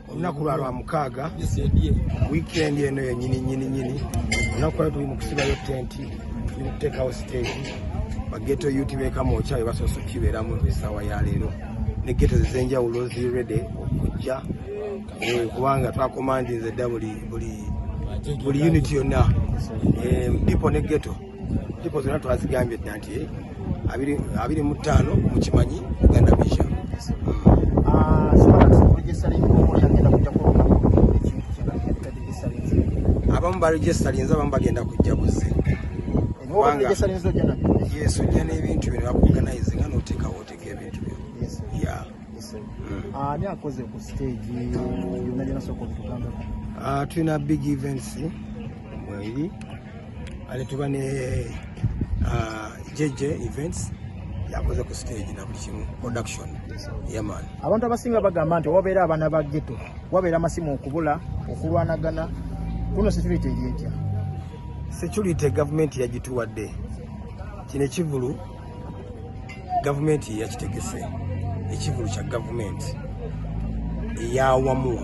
Olunaku lwa mukaaga weekend eno nyini olunaku lwa tuli mu kusibayo tenti tuli mu kuteekawo stage bageto youth beekamooca bwe basoose okukibeeramu essaawa ya leero ne geto ez'enjawulo ziri ready okujja kubanga twakomandinze dda buli unit yonna dipo ne geto dipo zonna twazigambye dda nti 25 mukimanyi Uganda Vision. Abamu baregistarinze abamu bagenda kujja buze yes ojja n'ebintu bino bakuorganize nga n'oteekawo oteeka ebintu bino ani akoze ku stage yonna gyona sooka obitugambako? Tulina big events mweri ale tuba ne JJ events yakoze ku stage na buli kimu production yaman. Abantu abasinga bagamba nti wabeera abaana ba ghetto wabeera amasimu okubula okulwanagana kuno security egyetya? Security government yagituwadde kino ekivulu government yakitegese ekivulu kya government eyawamu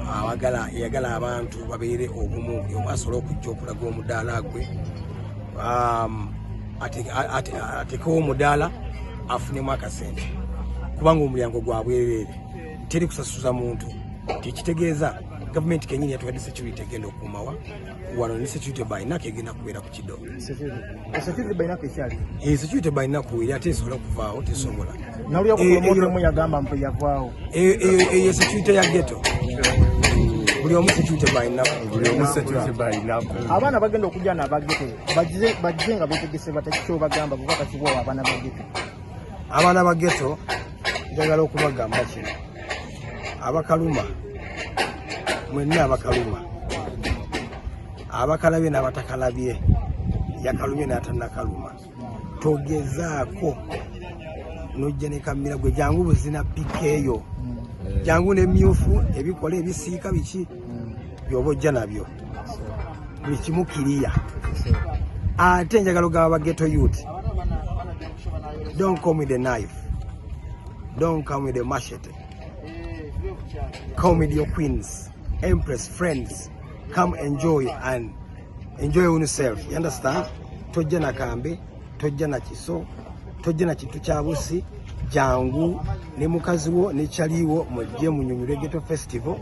eyagala abantu babeere obumu basobola okujja okulaga omudaala gwe atekewo omudaala afunemu akasente kubanga omulyango gwa bwereere teri kusasuza muntu tekitegeeza gavumenti kenyini yatuwadde security egenda okukuumawa wano ne security bayinako egenda kubeera ku kido security bayinako eri ate esobola okuvaawo tesobola eyo security ya geto buli omu security bayinako abaana bagenda okujja n'abageto bajje nga betegese batakikyo bagamba bubaka kibwawo abaana bageto. Abaana ba geto njagala okubagamba kino abakaluma mwenna abakaluma abakalabye n'abatakalabye yakalumye n'atanakaluma togezaako nojja ne kamera gwe jangu buzina pikeeyo jangu n'emyufu ebikola ebisiika biki byoba ojja nabyo buli kimu kiriya ate njagala ogamba bageto youth. Don't come with a knife. Don't come with a machete. Come with your queens, empress, friends. Come enjoy and enjoy yourself. You understand? Tojja na kambe, tojja na kiso, tojja na kitu kya busi, jangu ne mukazi wo ne kyaliwo mujje munyunyule Ghetto Festival.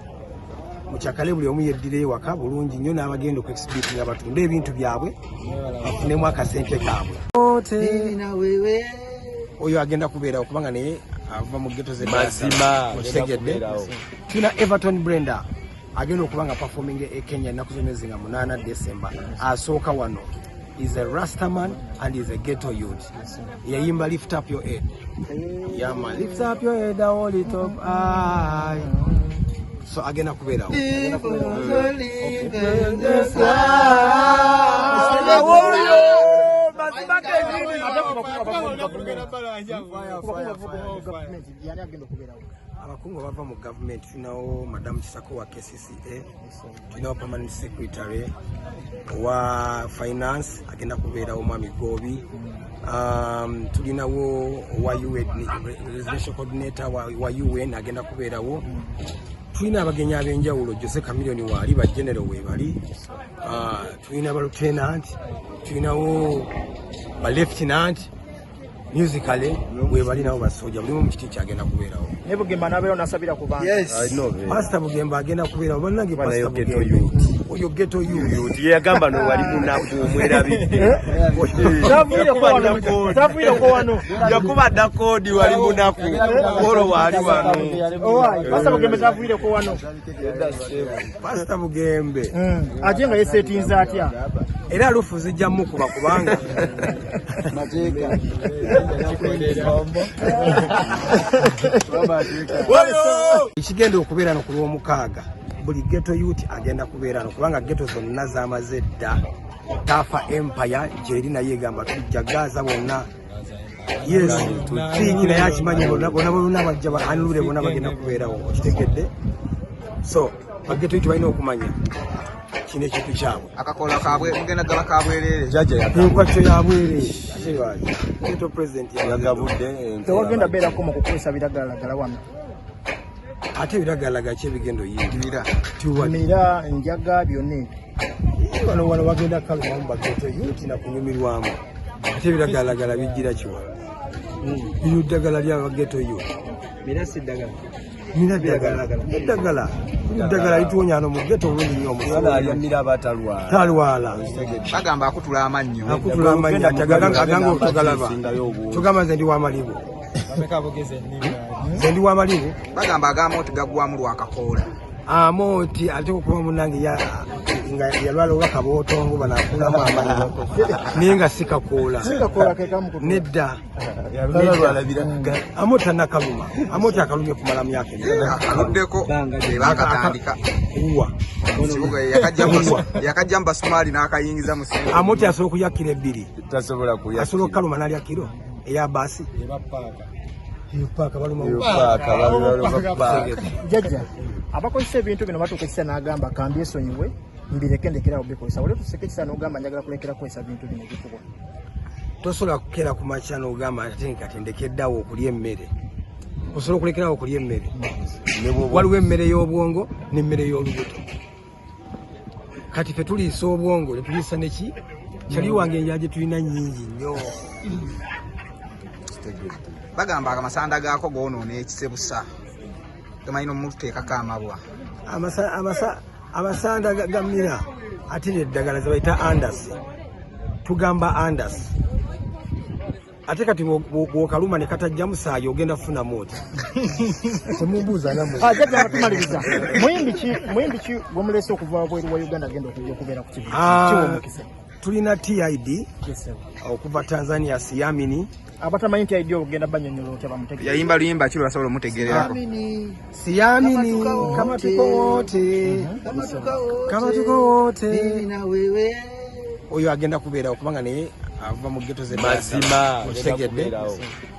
Mukyakale buli omu yeddire waka bulungi nnyo n'abagenda ku exhibit nga batunda ebintu byabwe bafunemu akasente kaabwe. Oyo agenda kubeera okubanga naye ava mu ghetto ze mazima otegedde. Tuna Everton Brenda agenda okubanga performing e Kenya ennaku z'omwezi nga 8 December. Asooka wano is a Rastaman and is a ghetto youth. Yayimba lift up your head. Yeah man, lift up your head, hold it up high. So agenda kubeera abakungu bava mu gavumenti. Tulinawo Madam Kisako wa KCCA, tulinawo permanent secretary wa finance agenda kubeerawo Mwami Gobi, tulinawo wa UN residential coordinator wa UN agenda kubeerawo. Tulina abagenyi ab'enjawulo Jose Chameleone waali ba general weebali, tulina ba lieutenant, tulinawo ba lieutenant musically weebali nabo basoja buli mu kiti kyagenda kubeerawo. Ne Bugemba nabeero nasabira ku bantu. Yes, I know. Pastor Bugemba agenda kubeerawo bannange pastor Bugemba. Oyo ghetto youth yagamba no wali munaku omwerabidde. Tafuyire ko wano. Yakuba dakodi wali munaku. Oro wali wano. Pastor Bugembe tafuyire ko wano. Pastor Bugembe. Ajenga yesetinza atya. Era lufu zijja mukuba kubanga. Mateeka. Ekigenda okubeera no ku lw'omukaaga buli ghetto youth agenda kubeera no kubanga ghetto zonna zamaze dda. Tafa Empire gyeri naye egamba tujja Gaza bonna. Yes, tukiina yakimanyi bonna bajja baanulire bonna bagenda kubeerawo okitegedde. So baghetto youth balina okumanya kino ekintu kyabwe akakola kabwe mugenda gaba kabwerere jaja yakwakyo yabwerere Ghetto president yagabudde tewagenda beera ko mu kukozesa biragala wano. ate biragalaga kye bigendo yingira mira njaga byone wano wagenda Kaluma mu bageto yuti na kunyumirwamu ate biragala bigira kiwa bino ddagala lya bageto yo Mira siddagala. Mira ddagala lituwonya no mu geto bulungi nnyo Omusana alyamira abatalwala. talwala bagamba akutula amannyo aganga otugalaba tugamba nze ndi w'amalibu nze ndi w'amalibu bagamba Amooti gagwamu lwa kakola Amooti ate okuba munange nga yalwala olwa Kabotongo banakulamu amalibu naye nga si kakola nedda Amooti anakaluma Amooti akalumye kumala myaka akaluddeko bakatandika yakajja mbasumaali n'akayingiza mu simu Amooti asobola okuyakkira ebbiri Tasobola kuya. asobola okukaluma n'alya kiro eya baasi jajja abakozesa ebintu bino batuuka ekisa n'agamba kambi esonyiwe mbireke ndekerawo bikozesa wali tuseka ekisa n'ogamba njagala kulekera kukozesa bintu bino ebikubwa tosobola kukera ku makya n'ogamba ate kati ndekeddawo okulya emmere osobola okulekerawo okulya emmere waliwo emmere y'obwongo n'emmere y'olubuto kati fe tuliisa obwongo ne tuliisa neki kyali wange enjala gye tulina nnyingi nnyo bagamba amasanda gaako goonoona ekisebusa gamalina omuteekako amabwa amasanda gamira ate neddagala ze bayita andas tugamba andas ate kati bw'okaluma ne katajja musaayi ogenda kufuna mooti temumbuuza namwe jajja batumaliriza muyimbi ki gwomulese okuva wabweru wa Uganda agenda okubeera ku kivu tulina TID okuva Tanzania Siamini abatamanyi TID ogenda banyonyola otya bamutegeera yayimba luyimba kiro basobola omutegererako Siamini kama tuko wote oyo agenda kubeera okubanga naye ava mu geto ze mazima otegedde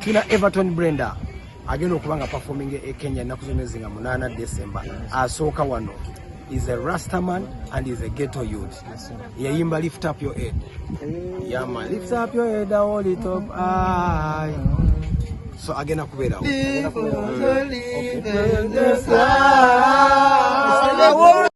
tuna Everton Brenda agenda okubanga performing e Kenya ennaku zomwezi nga 8 December asooka wano is a Rastaman and is a ghetto youth. Yayimba lift up your head. Yeah man, lift up your head, hold it up high. So again akubera.